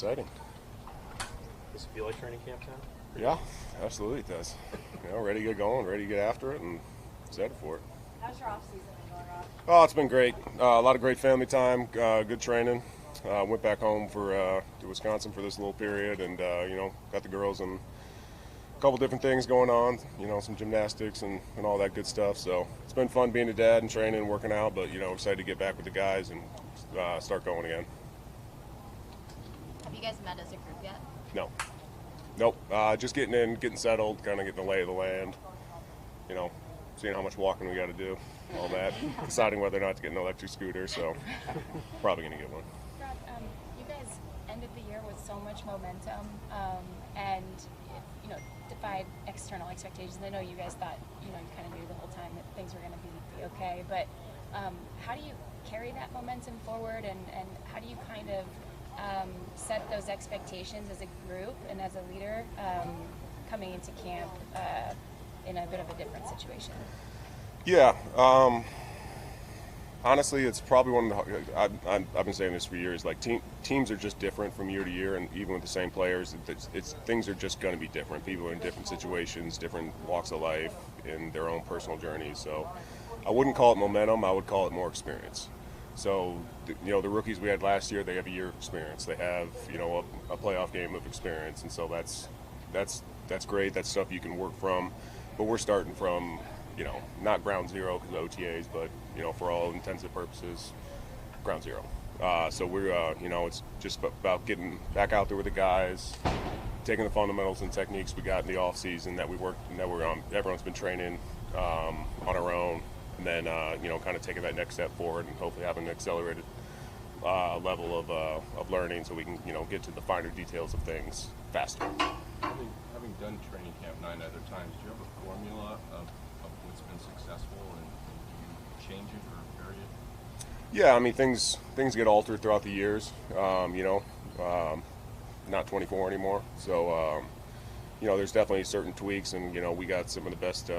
exciting. Does it feel like training camp time? Yeah, absolutely it does. Ready to get going, ready to get after it, and excited for it. How's your off season been going, Rob? Oh, it's been great. A lot of great family time, good training. Went back home to Wisconsin for this little period, and got the girls and a couple different things going on. Some gymnastics and all that good stuff. So it's been fun being a dad and training and working out. But excited to get back with the guys and start going again. Have you guys met as a group yet? No. Nope. Just getting in, getting settled, kind of getting the lay of the land. Seeing how much walking we got to do, all that. Deciding whether or not to get an electric scooter. So probably gonna get one. Rob, you guys ended the year with so much momentum, and defied external expectations. I know you guys thought you kind of knew the whole time that things were going to be okay, but how do you carry that momentum forward, and how do you kind of set those expectations as a group and as a leader coming into camp in a bit of a different situation? Yeah. Honestly, it's probably one of the. I've been saying this for years. Like teams are just different from year to year, and even with the same players, things are just going to be different. People are in different situations, different walks of life, in their own personal journeys. So, I wouldn't call it momentum. I would call it more experience. So, the rookies we had last year, they have a year of experience. They have a playoff game of experience, and so that's great. That's stuff you can work from. But we're starting from not ground zero because of OTAs, but for all intents and purposes, ground zero. So we're it's just about getting back out there with the guys, taking the fundamentals and techniques we got in the off season that we worked and that everyone's been training on our own, and then kind of taking that next step forward and hopefully having an accelerated level of learning so we can get to the finer details of things faster. Having done training camp 9 other times, do you have a formula of what's been successful, and do you change it or vary it? Yeah, I mean things get altered throughout the years. Not 24 anymore, so there's definitely certain tweaks, and we got some of the best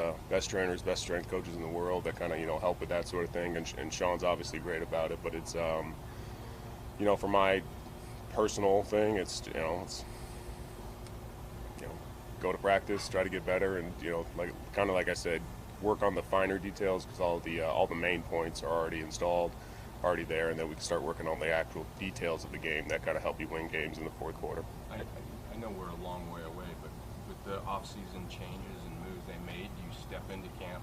trainers, best strength coaches in the world that kind of help with that sort of thing, and Sean's obviously great about it. But it's for my personal thing, it's go to practice, try to get better, and like I said, work on the finer details because all the main points are already installed, already there, and then we can start working on the actual details of the game that kind of help you win games in the fourth quarter. I know we're a long way away, but with the off-season changes and moves they made, do you step into camp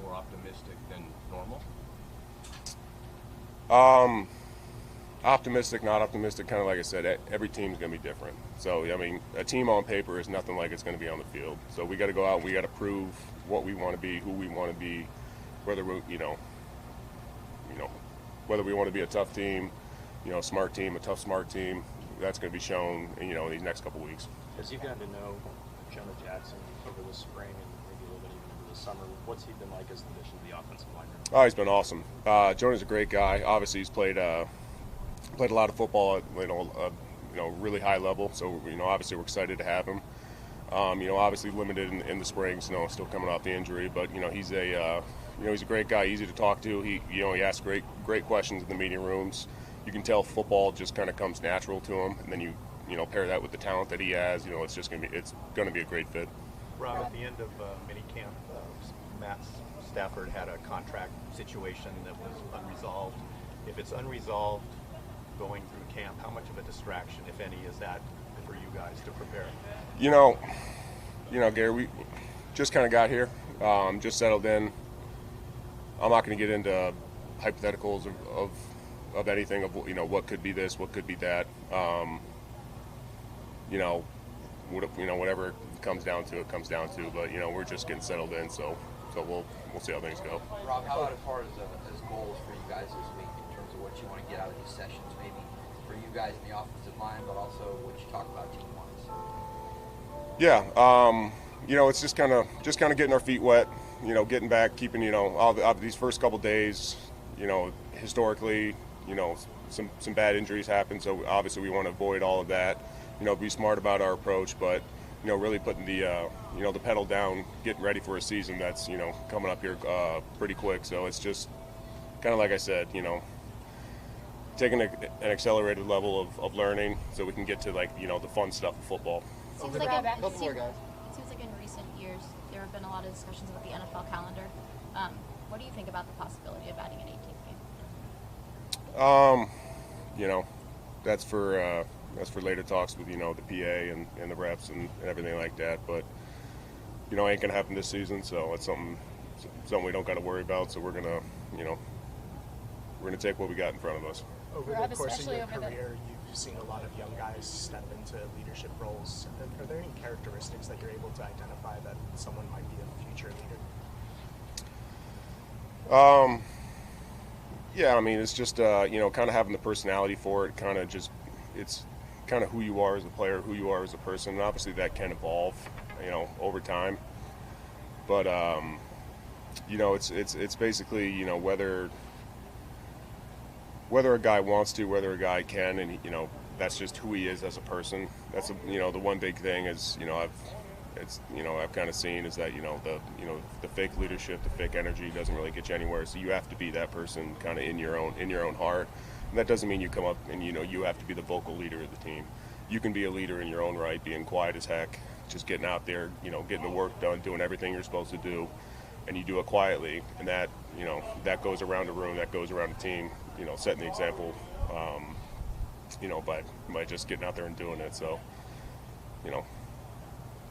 more optimistic than normal? Optimistic, not optimistic, kind of like I said, every team's going to be different. So, I mean, a team on paper is nothing like it's going to be on the field. So we got to go out, we got to prove what we want to be, who we want to be, whether we, whether we want to be a tough team, a smart team, a tough, smart team. That's going to be shown, in these next couple weeks. As you've gotten to know Jonah Jackson over the spring and maybe a little bit even into the summer, what's he been like as an addition to the offensive line? Oh, he's been awesome. Jonah's a great guy. Obviously, he's played a lot of football at really high level. So obviously we're excited to have him. Obviously limited in the spring, still coming off the injury, but he's a great guy, easy to talk to. He asks great questions in the meeting rooms. You can tell football just kind of comes natural to him, and then you pair that with the talent that he has. It's gonna be a great fit. Rob, at the end of minicamp, Matt Stafford had a contract situation that was unresolved. If it's unresolved going through camp, how much of a distraction, if any, is that for you guys to prepare? Gary, we just kind of got here, just settled in. I'm not going to get into hypotheticals of anything of what could be this, what could be that. Whatever it comes down to, it comes down to. But we're just getting settled in, so we'll see how things go. Rob, how about as far as goals for you guys this week in terms of what you want to get out of these sessions, maybe for you guys in the offensive line, but also what you talk about team-wise? Yeah, it's just kind of getting our feet wet. Getting back, keeping all these first couple days. Historically, some bad injuries happen, so obviously we want to avoid all of that. Be smart about our approach, but really putting the the pedal down, getting ready for a season that's coming up here pretty quick. So it's just kind of like I said, taking an accelerated level of learning so we can get to the fun stuff of football. Seems like it seems like in recent years there have been a lot of discussions about the NFL calendar. What do you think about the possibility of adding an 18th game? That's for later talks with the PA and the reps and everything like that. But ain't gonna happen this season, so it's something we don't got to worry about. So we're gonna take what we got in front of us. Over Rob, the course of your especially over the- career, you've seen a lot of young guys step into leadership roles. Are there any characteristics that you're able to identify that someone might be a future leader? Yeah, I mean, it's just kind of having the personality for it. It's kind of who you are as a player, who you are as a person. And obviously, that can evolve, over time. But it's basically whether a guy wants to, whether a guy can, and that's just who he is as a person. That's the one big thing is I've kind of seen is that the fake leadership, the fake energy doesn't really get you anywhere. So you have to be that person kind of in your own heart. And that doesn't mean you come up and you have to be the vocal leader of the team. You can be a leader in your own right, being quiet as heck, just getting out there, getting the work done, doing everything you're supposed to do, and you do it quietly. And that that goes around the room, that goes around the team. Setting the example, by just getting out there and doing it. So,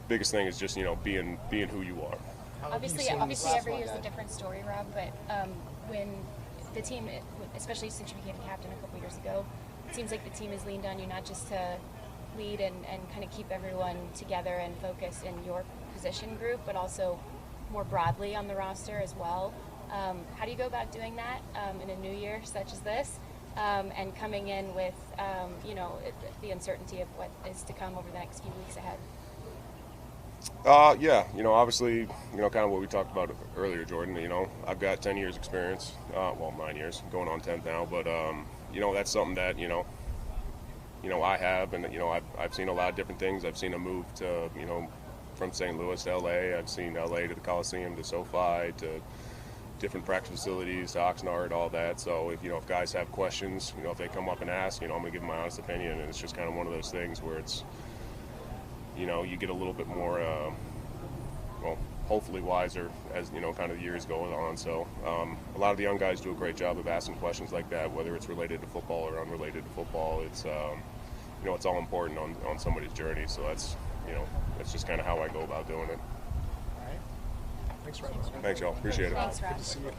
biggest thing is just being who you are. Obviously, every year is a different story, Rob. But when the team, especially since you became captain a couple years ago, it seems like the team has leaned on you not just to lead and kind of keep everyone together and focus in your position group, but also more broadly on the roster as well. How do you go about doing that in a new year such as this, and coming in with the uncertainty of what is to come over the next few weeks ahead? Yeah, obviously, kind of what we talked about earlier, Jordan. I've got 10 years experience, 9 years, going on 10 now. But that's something that I have, and I've seen a lot of different things. I've seen a move to from St. Louis to LA. I've seen LA to the Coliseum to SoFi to different practice facilities to Oxnard, all that. So if guys have questions, if they come up and ask, I'm gonna give them my honest opinion, and it's just kind of one of those things where it's you get a little bit more hopefully wiser as kind of the years go on. So a lot of the young guys do a great job of asking questions like that, whether it's related to football or unrelated to football. It's it's all important on somebody's journey. So that's just kind of how I go about doing it. All right. Thanks, Rob. Thanks, y'all. Appreciate it. Thanks, Rob. Good to see you.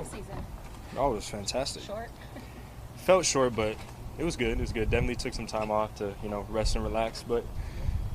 Season. Oh, it was fantastic. Short. Felt short, but it was good. It was good. Definitely took some time off to, rest and relax. But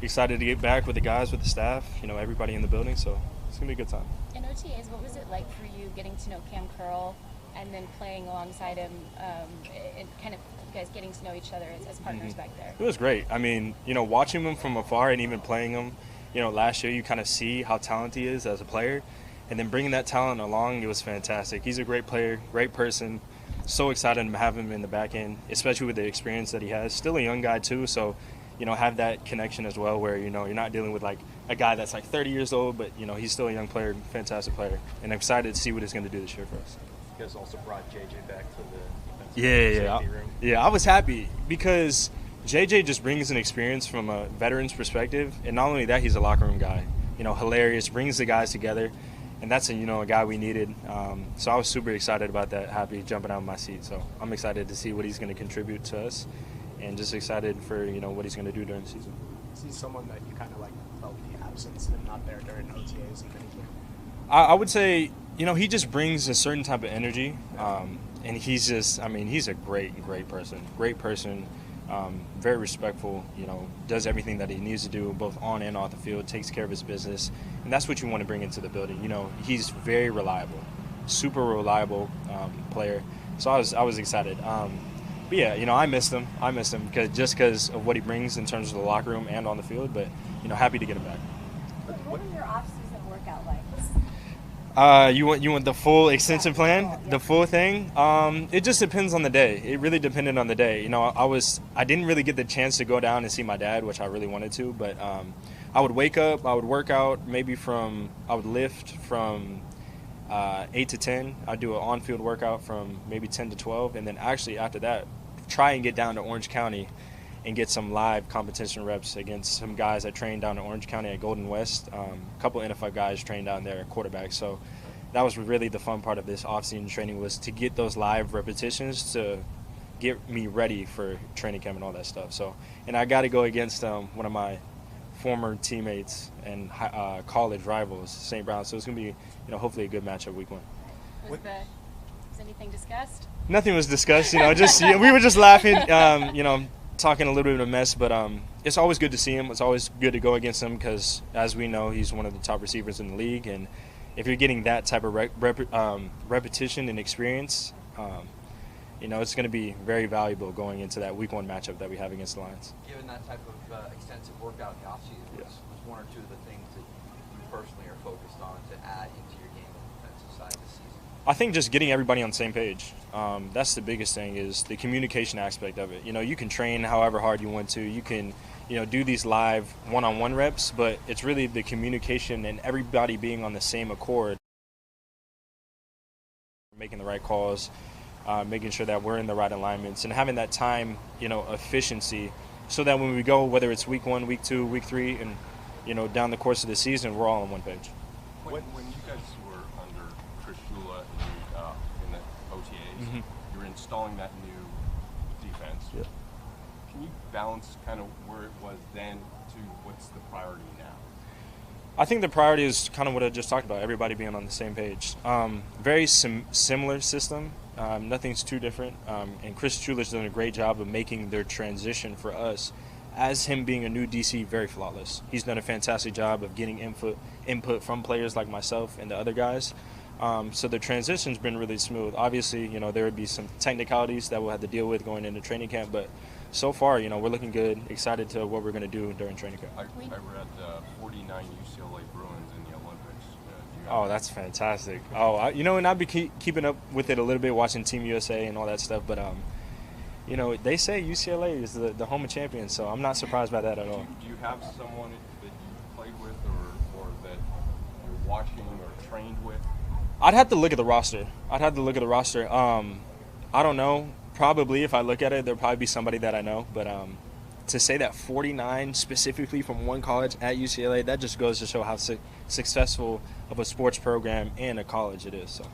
excited to get back with the guys, with the staff, everybody in the building. So it's going to be a good time. In OTAs, what was it like for you getting to know Cam Curl and then playing alongside him and kind of you guys getting to know each other as partners back there? It was great. I mean, watching him from afar and even playing him, last year you kind of see how talented he is as a player. And then bringing that talent along, it was fantastic. He's a great player, great person. So excited to have him in the back end, especially with the experience that he has. Still a young guy too, so have that connection as well where you're not dealing with like a guy that's like 30 years old, but he's still a young player, fantastic player. And I'm excited to see what he's going to do this year for us. You guys also brought JJ back to the safety room. Yeah, I was happy because JJ just brings an experience from a veteran's perspective, and not only that, he's a locker room guy. Hilarious, brings the guys together. And that's a guy we needed. So I was super excited about that, happy jumping out of my seat. So I'm excited to see what he's going to contribute to us and just excited for, what he's going to do during the season. Is he someone that you kind of felt the absence of him not there during OTAs and things? I would say, he just brings a certain type of energy. And he's just, he's a great person. Great person. Very respectful, does everything that he needs to do both on and off the field, takes care of his business, and that's what you want to bring into the building. He's very reliable, super reliable player. So I was excited. But yeah, I missed him because of what he brings in terms of the locker room and on the field. But happy to get him back. What is your off-season workout like? You want the full extensive plan, the full thing? It just depends on the day. It really depended on the day. I didn't really get the chance to go down and see my dad, which I really wanted to. But I would wake up, I would work out, I would lift from 8 to 10. I'd do an on-field workout from maybe 10 to 12, and then actually after that, try and get down to Orange County and get some live competition reps against some guys that train down in Orange County at Golden West. A couple NFL guys trained down there at quarterback. So that was really the fun part of this off-season training, was to get those live repetitions to get me ready for training camp and all that stuff. So, and I got to go against one of my former teammates and college rivals, St. Brown. So it's going to be, hopefully a good matchup week 1. Was anything discussed? Nothing was discussed. We were just laughing. Talking a little bit of a mess, but it's always good to see him. It's always good to go against him because, as we know, he's one of the top receivers in the league. And if you're getting that type of repetition and experience, it's going to be very valuable going into that week 1 matchup that we have against the Lions. Given that type of extensive workout in the offseason, was one or two of the things that you personally are focused on to add into your game on the defensive side of the season? I think just getting everybody on the same page. That's the biggest thing, is the communication aspect of it. You can train however hard you want to. You can, do these live one-on-one reps, but it's really the communication and everybody being on the same accord, making the right calls, making sure that we're in the right alignments, and having that time, efficiency, so that when we go, whether it's week 1, week 2, week 3, and, down the course of the season, we're all on one page. When you guys were under Chris Shula in the OTAs, you were installing that new defense. Yeah. Can you balance kind of where it was then to what's the priority now? I think the priority is kind of what I just talked about, everybody being on the same page. Very similar system. Nothing's too different. And Chris Shula's done a great job of making their transition for us, as him being a new DC, very flawless. He's done a fantastic job of getting input from players like myself and the other guys. So the transition's been really smooth. Obviously, there would be some technicalities that we'll have to deal with going into training camp, but so far, we're looking good, excited to what we're going to do during training camp. I read 49 UCLA Bruins in the Olympics. Oh, that's fantastic. And I've been keeping up with it a little bit, watching Team USA and all that stuff, but they say UCLA is the home of champions, so I'm not surprised by that at all. Do you have someone that you played with or that you're watching or trained with? I'd have to look at the roster. I don't know. Probably, if I look at it, there'll probably be somebody that I know. But to say that 49 specifically from one college at UCLA, that just goes to show how successful of a sports program and a college it is. So.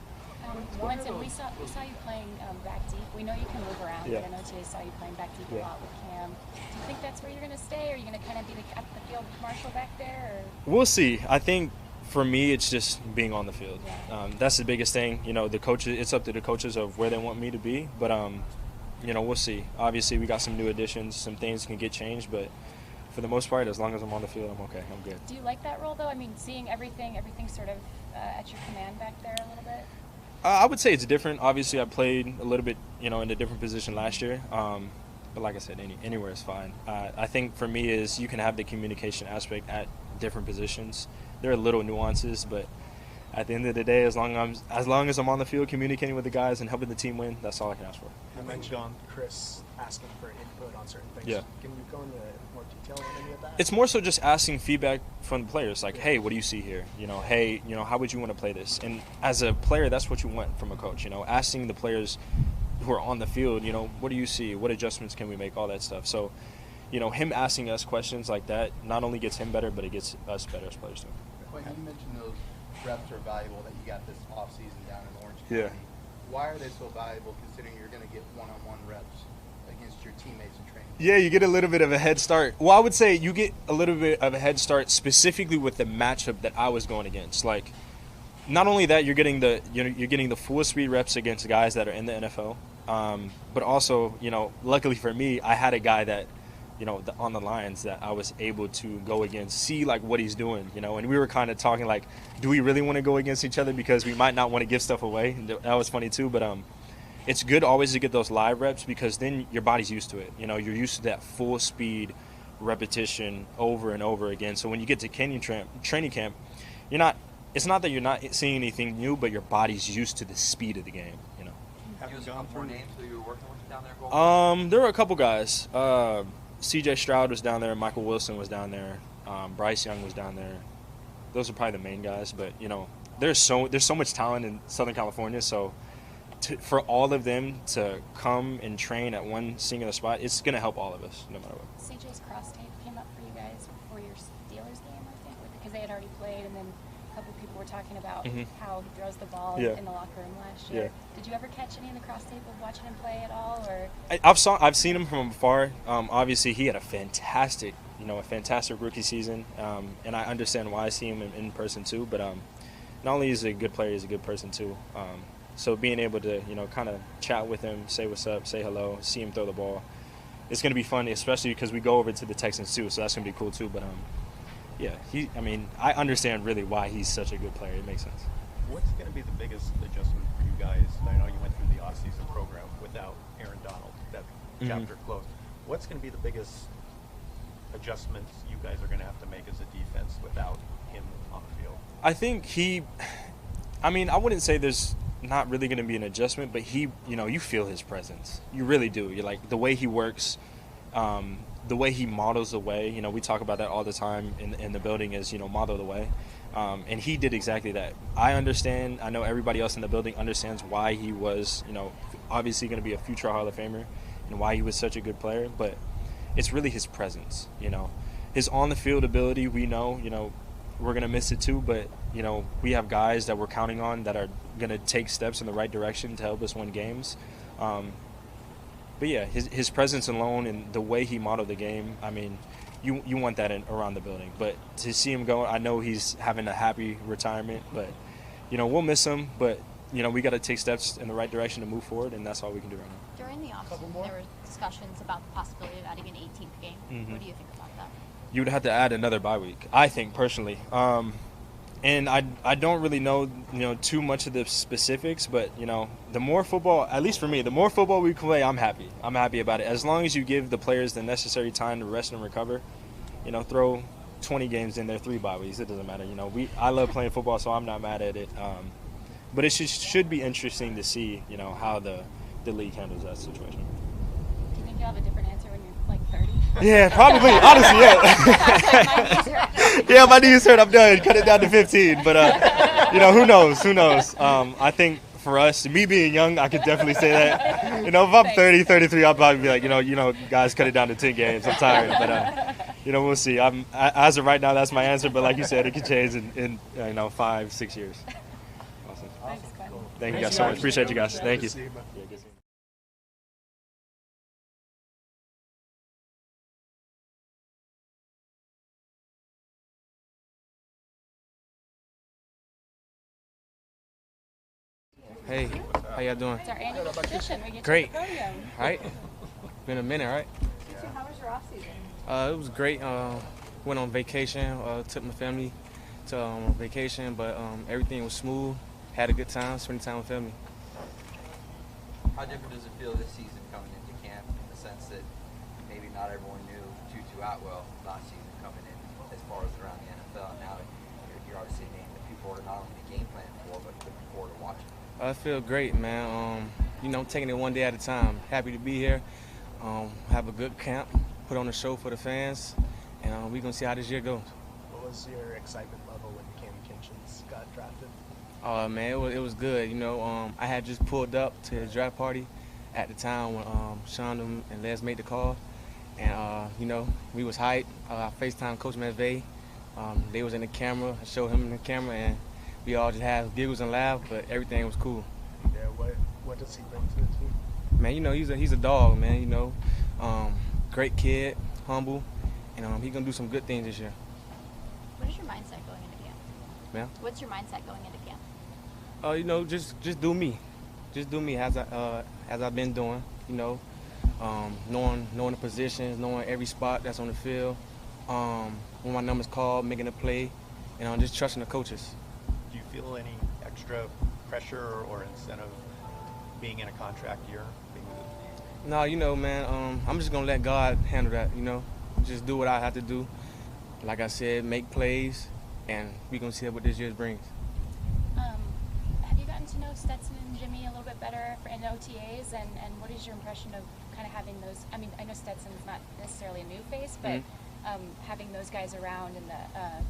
Quentin, we saw you playing back deep. We know you can move around. Yeah. But I know today saw you playing back deep a lot with Cam. Do you think that's where you're going to stay? Or are you going to kind of be the field marshal back there? Or? We'll see. I think for me, it's just being on the field. Yeah. That's the biggest thing. The coaches. It's up to the coaches of where they want me to be. But we'll see. Obviously, we got some new additions. Some things can get changed, but for the most part, as long as I'm on the field, I'm okay. I'm good. Do you like that role, though? I mean, seeing everything sort of at your command back there a little bit. I would say it's different. Obviously, I played a little bit, in a different position last year. But like I said, anywhere is fine. I think for me is you can have the communication aspect at different positions. There are little nuances, but at the end of the day, as long as I'm on the field communicating with the guys and helping the team win, that's all I can ask for. You mentioned Chris asking for input on certain things. Yeah. Can you go into more detail on any of that? It's more so just asking feedback from the players, like, hey, what do you see here? Hey, how would you want to play this? And as a player, that's what you want from a coach. Asking the players who are on the field, what do you see? What adjustments can we make? All that stuff. So, him asking us questions like that not only gets him better, but it gets us better as players too. Quentin, you mentioned those reps are valuable that you got this offseason down in Orange County. Yeah. Why are they so valuable considering you're going to get one-on-one reps against your teammates in training? Yeah, you get a little bit of a head start. Well, I would say you get a little bit of a head start specifically with the matchup that I was going against. Like, not only that, you're getting the full speed reps against guys that are in the NFL, but also, luckily for me, I had a guy that, on the Lions that I was able to go against, see like what he's doing, and we were kind of talking like, do we really want to go against each other because we might not want to give stuff away? And that was funny too, but it's good always to get those live reps because then your body's used to it. You're used to that full speed repetition over and over again. So when you get to training camp, it's not that you're not seeing anything new, but your body's used to the speed of the game, you know. Give us a couple more names who you were working with down there? There were a couple guys. C.J. Stroud was down there. Michael Wilson was down there. Bryce Young was down there. Those are probably the main guys. But, you know, there's so much talent in Southern California. So for all of them to come and train at one singular spot, it's going to help all of us, no matter what. CJ's cross tape came up for you guys before your Steelers game, I think, because they had already played, and then a couple people were talking about how he throws the ball in the locker room last year. Yeah. Did you ever catch any in the cross tape of watching him play at all, or? I've seen him from afar. Obviously, he had a fantastic rookie season, and I understand why I see him in person too. But not only is he a good player, he's a good person too. So being able to, you know, kind of chat with him, say what's up, say hello, see him throw the ball, it's going to be fun, especially because we go over to the Texans too, so that's going to be cool too. But yeah, I understand really why he's such a good player. It makes sense. What's going to be the biggest adjustment for you guys? I know you went through the off-season program without Aaron Donald. That chapter closed. What's going to be the biggest adjustments you guys are going to have to make as a defense without him on the field? I think I wouldn't say there's not really going to be an adjustment, but you feel his presence. You really do. You're like, the way he works, the way he models the way. You know, we talk about that all the time in the building is, you know, model the way. And he did exactly that. I understand. I know everybody else in the building understands why he was, you know, obviously going to be a future Hall of Famer and why he was such a good player. But it's really his presence, you know. His on-the-field ability, we know, you know, we're going to miss it too. But, you know, we have guys that we're counting on that are going to take steps in the right direction to help us win games. But, yeah, his presence alone and the way he modeled the game, I mean, you want that around the building. But to see him go, I know he's having a happy retirement. But, you know, we'll miss him. But, you know, we got to take steps in the right direction to move forward, and that's all we can do right now. During the offseason, there were discussions about the possibility of adding an 18th game. What do you think about that? You would have to add another bye week, I think, personally. And I don't really know, you know, too much of the specifics, but, you know, the more football, at least for me, the more football we play, I'm happy. I'm happy about it. As long as you give the players the necessary time to rest and recover, you know, throw 20 games in there, 3 bye weeks, it doesn't matter. You know, I love playing football, so I'm not mad at it. But it should be interesting to see, you know, how the league handles that situation. Do you think you'll have a different answer when you're like 30? Yeah, probably. Honestly, yeah. Yeah, my knees hurt. I'm done. Cut it down to 15. But, you know, who knows? Who knows? I think for us, me being young, I could definitely say that. You know, if I'm 30, 33, I'll probably be like, you know, guys, cut it down to 10 games. I'm tired. But, you know, we'll see. As of right now, that's my answer. But like you said, it could change in 5, 6 years. Awesome. Thanks, Quentin. Thank you guys so much. Appreciate you guys. Thank you. Hey, how y'all doing? It's our annual tradition. We get Great. to the podium. Right? Been a minute, right? Tutu, how was your off season? It was great. Went on vacation. Took my family to vacation, but everything was smooth. Had a good time, spending time with family. How different does it feel this season coming into camp in the sense that maybe not everyone knew Tutu Atwell last season coming in as far as around the NFL? Now you're obviously a name that people are not only game plan for, but looking forward to watching. I feel great, man. You know, taking it one day at a time. Happy to be here. Have a good camp, put on a show for the fans, and we're going to see how this year goes. What was your excitement level when Cam Kinchins got drafted? Oh, man, it was good. You know, I had just pulled up to the draft party at the time when Sean and Les made the call. And, you know, we was hyped. I FaceTime Coach McVay. They was in the camera. I showed him in the camera, and we all just had giggles and laughed, but everything was cool. Yeah, what does he bring to the team? Man, you know, he's a dog, man, you know. Great kid, humble, and he's going to do some good things this year. What is your mindset going into camp? Ma'am? What's your mindset going into camp? You know, just do me. Just do me as I've been doing, you know. Knowing the positions, knowing every spot that's on the field. When my number's called, making a play, and just trusting the coaches. Do you feel any extra pressure or incentive being in a contract year? No, you know, man, I'm just going to let God handle that, you know. just do what I have to do. Like I said, make plays, and we're going to see what this year brings. Have you gotten to know Stetson and Jimmy a little bit better in OTAs, and what is your impression of kind of having those? I mean, I know Stetson's not necessarily a new face, but having those guys around in the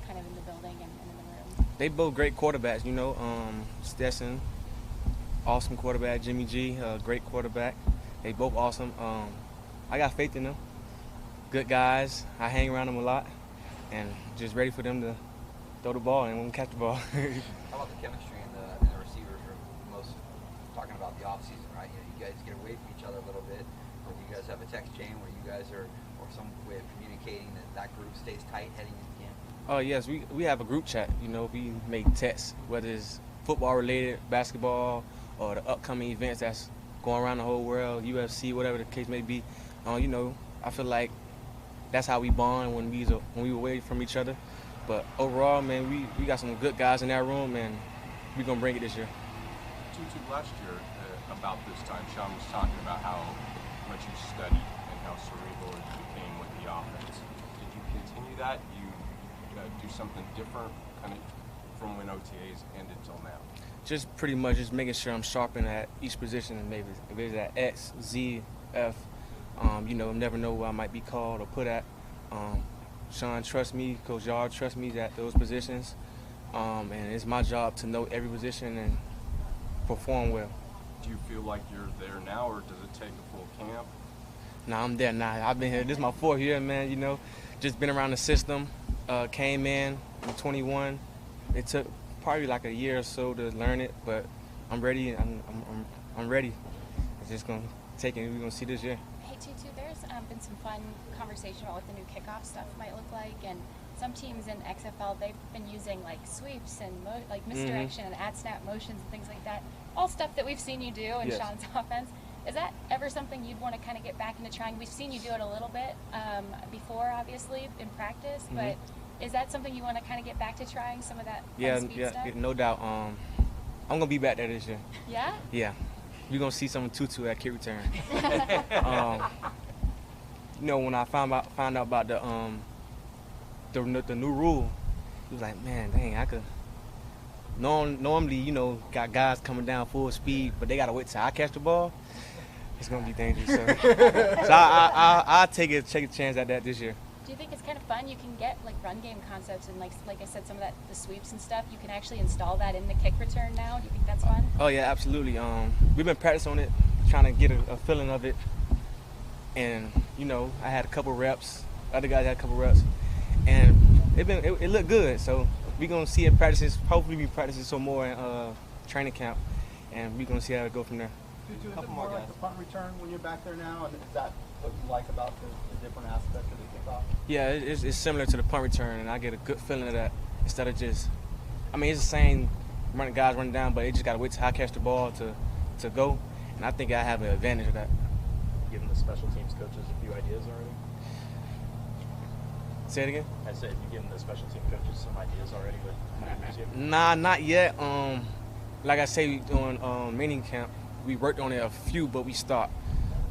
kind of in the building and in the room. They both great quarterbacks, you know. Stetson, awesome quarterback. Jimmy G, great quarterback. They both awesome. I got faith in them. Good guys. I hang around them a lot, and just ready for them to throw the ball and catch the ball. How about the chemistry and the receivers? Are most talking about the off season, right? You guys get away from each other a little bit, or do you guys have a text chain where you guys are, or some way of communicating that group stays tight heading into camp? Oh yes, we have a group chat. You know, we make texts, whether it's football related, basketball, or the upcoming events that's going around the whole world, UFC, whatever the case may be. You know, I feel like that's how we bond when we were away from each other. But overall, man, we got some good guys in that room, and we're gonna bring it this year. Tutu, last year about this time, Sean was talking about how much you studied and how cerebral it became with the offense. Did you continue that? You do something different, kind of from when OTAs ended till now? Just pretty much just making sure I'm sharpened at each position, and maybe if it's at X, Z, F. You know, never know where I might be called or put at. Sean trusts me, Coach Yard trusts me at those positions, and it's my job to know every position and perform well. Do you feel like you're there now, or does it take a full camp? Nah, I'm there now. I've been here. This is my 4th year, man. You know, just been around the system. Came in 21. It took probably like a year or so to learn it, but I'm ready. I'm ready. It's just gonna take it. We're gonna see this year. Hey Tutu, there's been some fun conversation about what the new kickoff stuff might look like, and some teams in XFL, they've been using like sweeps and like misdirection and ad snap motions and things like that. All stuff that we've seen you do in Sean's offense. Is that ever something you'd want to kind of get back into trying? We've seen you do it a little bit before, obviously, in practice, but is that something you want to kind of get back to trying, some of that speed stuff? Yeah, no doubt. I'm gonna be back there this year. Yeah? Yeah. You're gonna see some Tutu at kick return. You know, when I found out about the new rule, it was like, man, dang, I could. Normally, you know, got guys coming down full speed, but they gotta wait till I catch the ball. It's gonna be dangerous. So I'll take a chance at that this year. Do you think it's kind of fun? You can get like run game concepts and like I said, some of that the sweeps and stuff. You can actually install that in the kick return now. Do you think that's fun? Oh yeah, absolutely. We've been practicing on it, trying to get a feeling of it. And you know, I had a couple reps. Other guys had a couple reps, and it looked good. So we're gonna see it practices. Hopefully, we practice some more in training camp, and we're gonna see how it go from there. Tutu, is it more like the punt return when you're back there now, and is that what you like about the different aspect of the kickoff? Yeah, it's similar to the punt return, and I get a good feeling of that instead of just. I mean, it's the same guys running down, but they just gotta wait till I catch the ball to go, and I think I have an advantage of that. Given the special teams coaches a few ideas already? Say it again? I said, you given the special team coaches some ideas already with how to use you? Nah, not yet. Like I say, doing mini camp, we worked on it a few, but we stopped.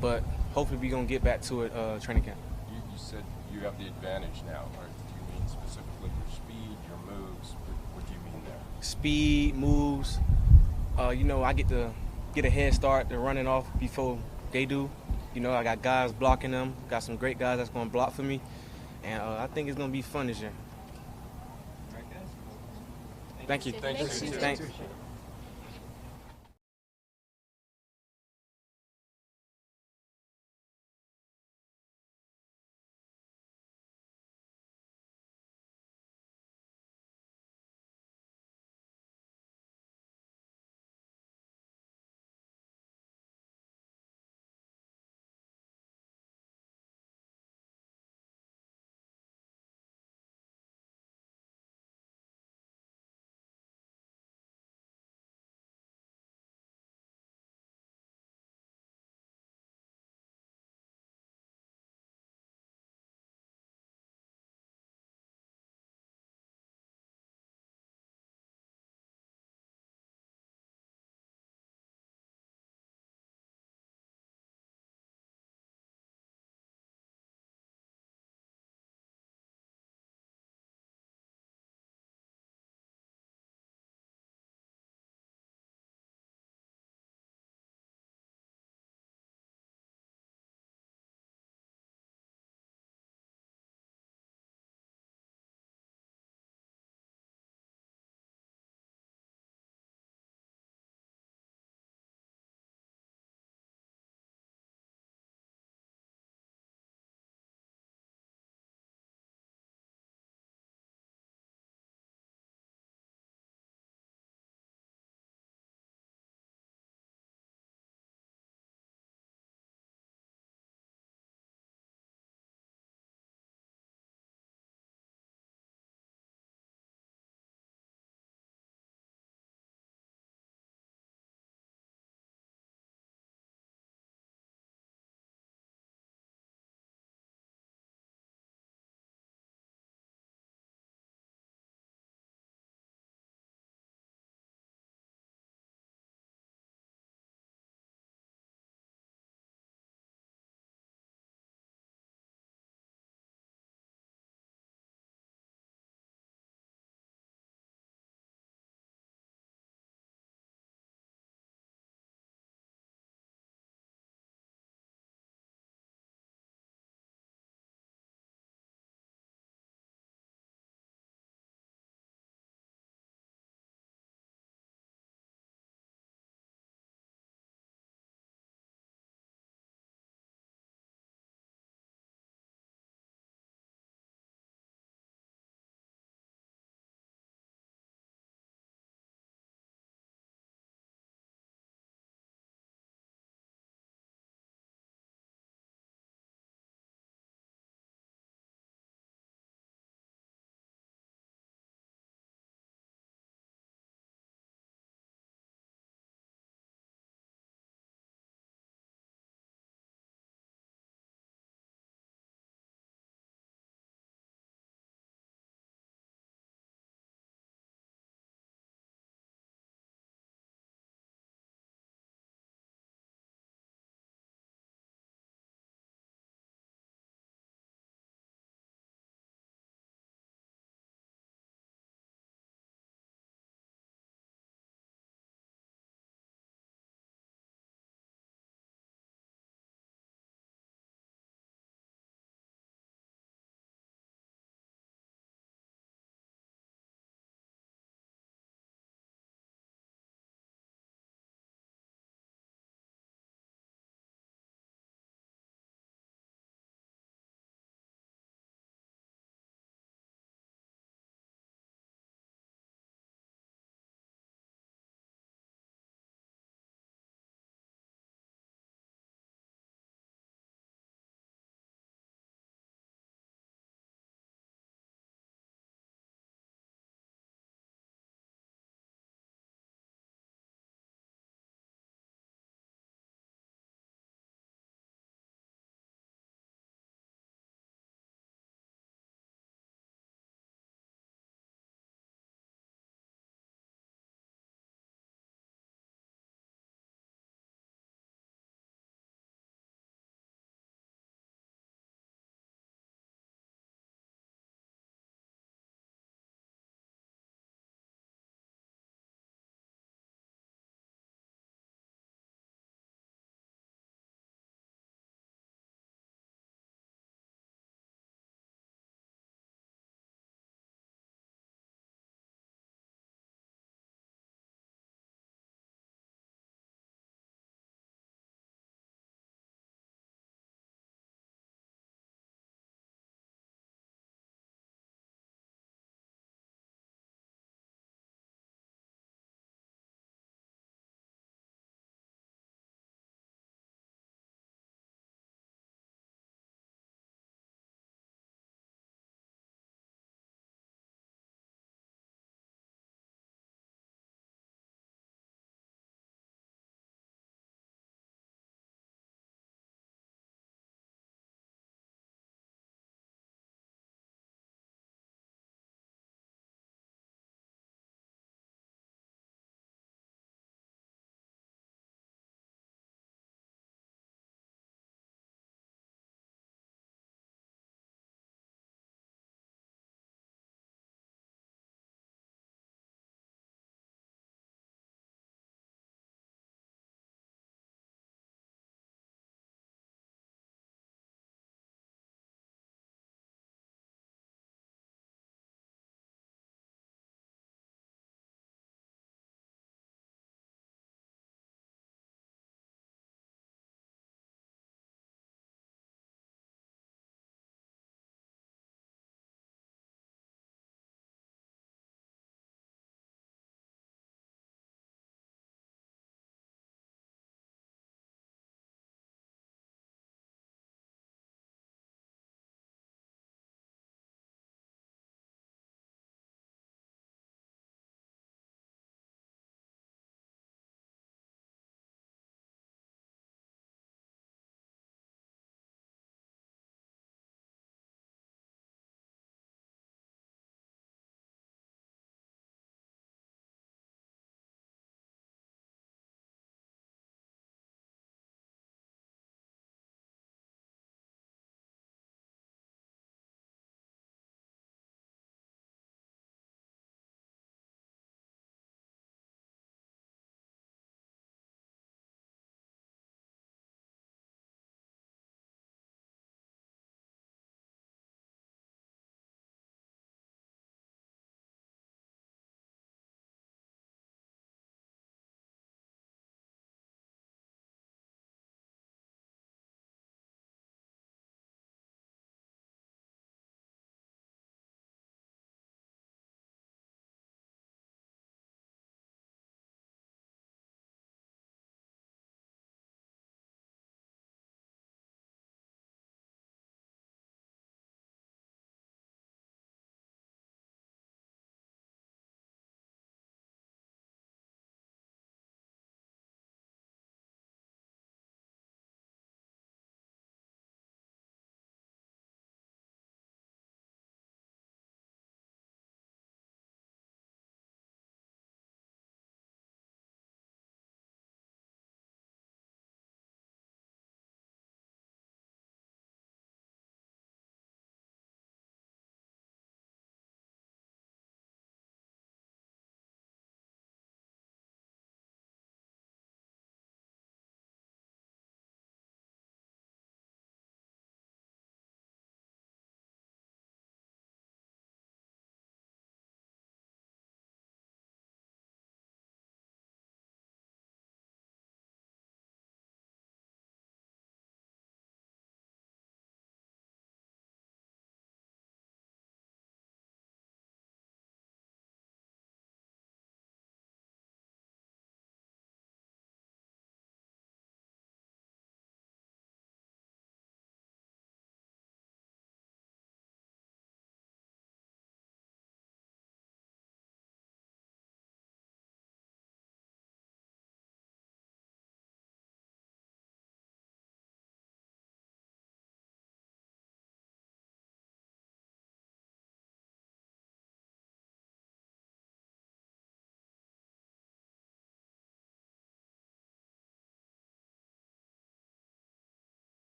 But hopefully we're going to get back to it training camp. You said you have the advantage now. Or do you mean specifically your speed, your moves? What do you mean there? Speed, moves. You know, I get to get a head start. They're running off before they do. You know, I got guys blocking them. Got some great guys that's going to block for me. And I think it's going to be fun this year. All right, guys. Thank you. Thanks. Thanks.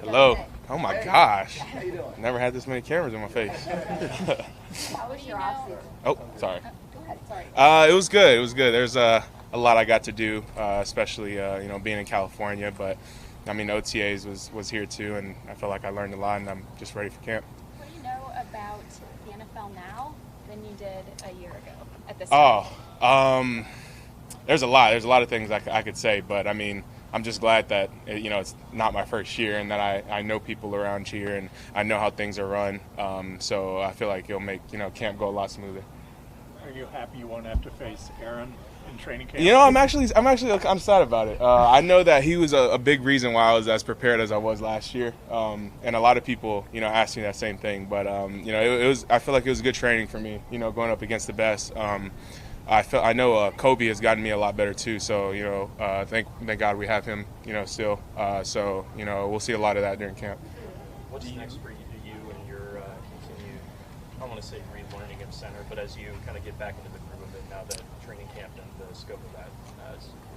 Hello. Oh my gosh. Never had this many cameras in my face. How was your off-season? Oh, sorry. Go ahead. Sorry. It was good. It was good. There's a lot I got to do, especially being in California. But I mean, OTAs was here too, and I feel like I learned a lot, and I'm just ready for camp. What do you know about the NFL now than you did a year ago at this time? There's a lot. There's a lot of things I could say, but I mean, I'm just glad that it's not my first year, and that I know people around here, and I know how things are run. So I feel like it'll make camp go a lot smoother. Are you happy you won't have to face Aaron in training camp? I'm sad about it. I know that he was a big reason why I was as prepared as I was last year, and a lot of people asked me that same thing. But I feel like it was good training for me. Going up against the best. I know Kobe has gotten me a lot better too. So thank God we have him. Still. So we'll see a lot of that during camp. What's next for you and your continued, I don't want to say relearning of center, but as you kind of get back into the groove of it now that training camp and the scope of that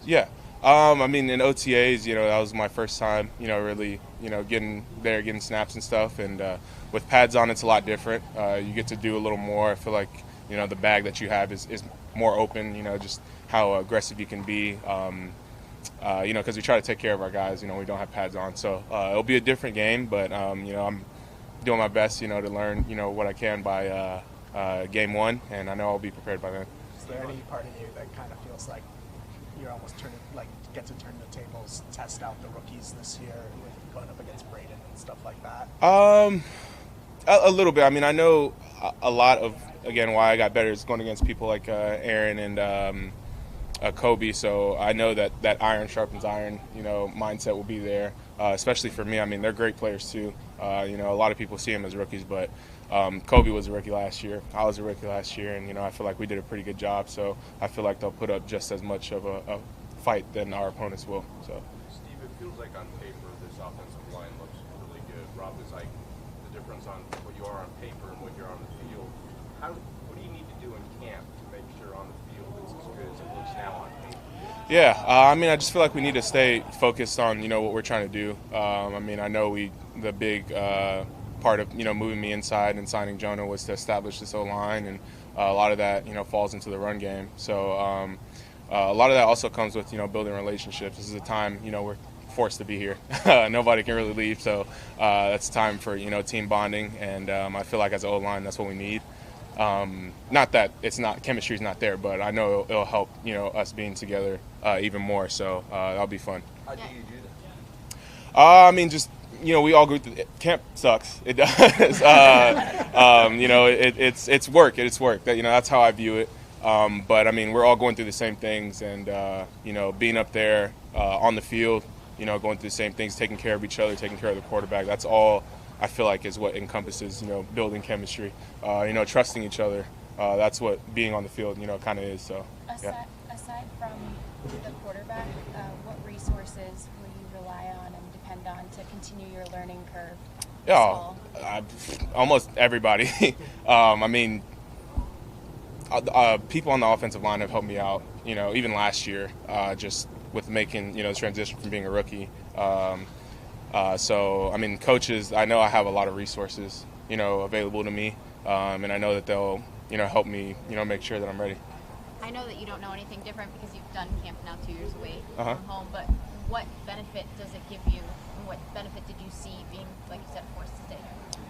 Yeah. I mean, in OTAs, that was my first time, really, getting snaps and stuff. And with pads on, it's a lot different. You get to do a little more. I feel like, the bag that you have is more open, just how aggressive you can be. Because we try to take care of our guys, we don't have pads on. So it'll be a different game, but, I'm doing my best, to learn, what I can by game one, and I know I'll be prepared by then. Is there any part of you that kind of feels like you're almost get to turn the tables, test out the rookies this year with going up against Braden and stuff like that? A little bit. I mean, I know a lot of, again, why I got better is going against people like Aaron and Kobe. So I know that iron sharpens iron, mindset will be there, especially for me. I mean, they're great players too. A lot of people see them as rookies, but Kobe was a rookie last year. I was a rookie last year, and, I feel like we did a pretty good job. So I feel like they'll put up just as much of a fight than our opponents will. So. Steve, it feels like on paper this offensive line looks really good. Rob is like the difference on what you are on paper and what you're on the field. What do you need to do in camp to make sure on the field it's as good as it looks now on paper? Yeah, I mean, I just feel like we need to stay focused on, what we're trying to do. I mean, I know the big part of, moving me inside and signing Jonah was to establish this O-line, and a lot of that, falls into the run game. So a lot of that also comes with, building relationships. This is a time, we're forced to be here. Nobody can really leave, so that's time for, team bonding, and I feel like as an O-line, that's what we need. Not that chemistry's not there, but I know it'll help, us being together even more, so that'll be fun. How do you do that? I mean, just, we all go through camp sucks. It does. It's work. It's work. That's how I view it. But I mean, we're all going through the same things, and being up there on the field, going through the same things, taking care of each other, taking care of the quarterback. That's all I feel like is what encompasses, building chemistry. Trusting each other. That's what being on the field, kind of is. So. Yeah. Aside from the quarterback, what resources will you rely on and depend on to continue your learning curve? Yeah, almost everybody. I mean, people on the offensive line have helped me out, even last year, just with making, the transition from being a rookie. So, I mean, coaches, I know I have a lot of resources, available to me, and I know that they'll, help me, make sure that I'm ready. I know that you don't know anything different because you've done camp now 2 years away Uh-huh. from home, but what benefit does it give you, and what benefit did you see being, like you said, forced to stay there?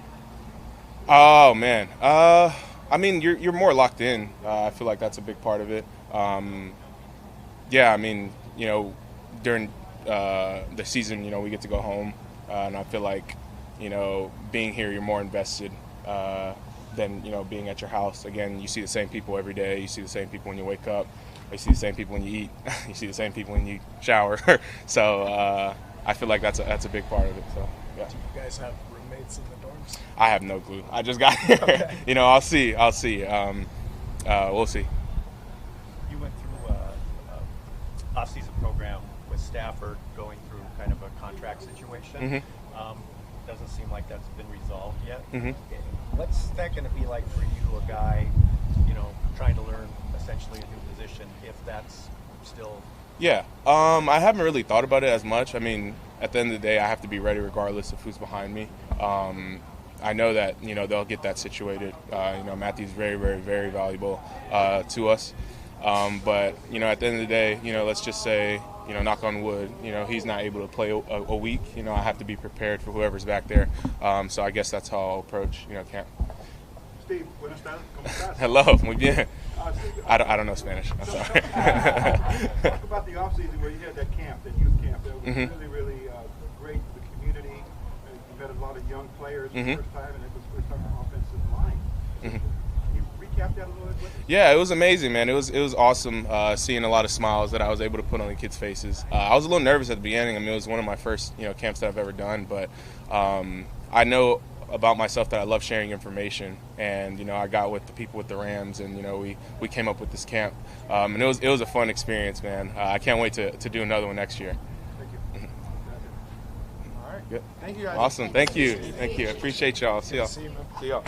Oh, man. I mean, you're more locked in. I feel like that's a big part of it. Yeah, I mean, during the season, we get to go home, and I feel like, being here, you're more invested than, being at your house. Again, you see the same people every day. You see the same people when you wake up. You see the same people when you eat. You see the same people when you shower. So I feel like that's a big part of it. So yeah. Do you guys have roommates in the dorms? I have no clue. I just got here. Okay. I'll see. We'll see. You went through a off-season program with Stafford, going through kind of a contract situation. Mm-hmm. Doesn't seem like that's been resolved yet. Mm-hmm. What's that going to be like for you, a guy, trying to learn essentially a new position, if that's still... Yeah, I haven't really thought about it as much. I mean, at the end of the day, I have to be ready regardless of who's behind me. I know that, you know, they'll get that situated. You know, Matthew's very, very, very valuable to us. But, you know, at the end of the day, you know, let's just say, you know, knock on wood, you know, he's not able to play a week. You know, I have to be prepared for whoever's back there. So I guess that's how I'll approach, you know, camp. Steve, buenas tardes. ¿Cómo estás? Hello, muy bien. Steve, I don't know Spanish. I'm sorry. Talk about the offseason where you had that camp, that youth camp. That was really great for the community. You met a lot of young players for the first time, and it was the first time on offensive line. Can you recap that a little bit? Yeah, it was amazing, man. It was awesome seeing a lot of smiles that I was able to put on the kids' faces. I was a little nervous at the beginning. I mean, it was one of my first, you know, camps that I've ever done, but I know about myself that I love sharing information, and you know, I got with the people with the Rams, and you know, we came up with this camp, and it was a fun experience, man. I can't wait to do another one next year. Thank you. All right. Good. Thank you, guys. Awesome. Thank you. I appreciate y'all. See y'all. See you, man. See y'all.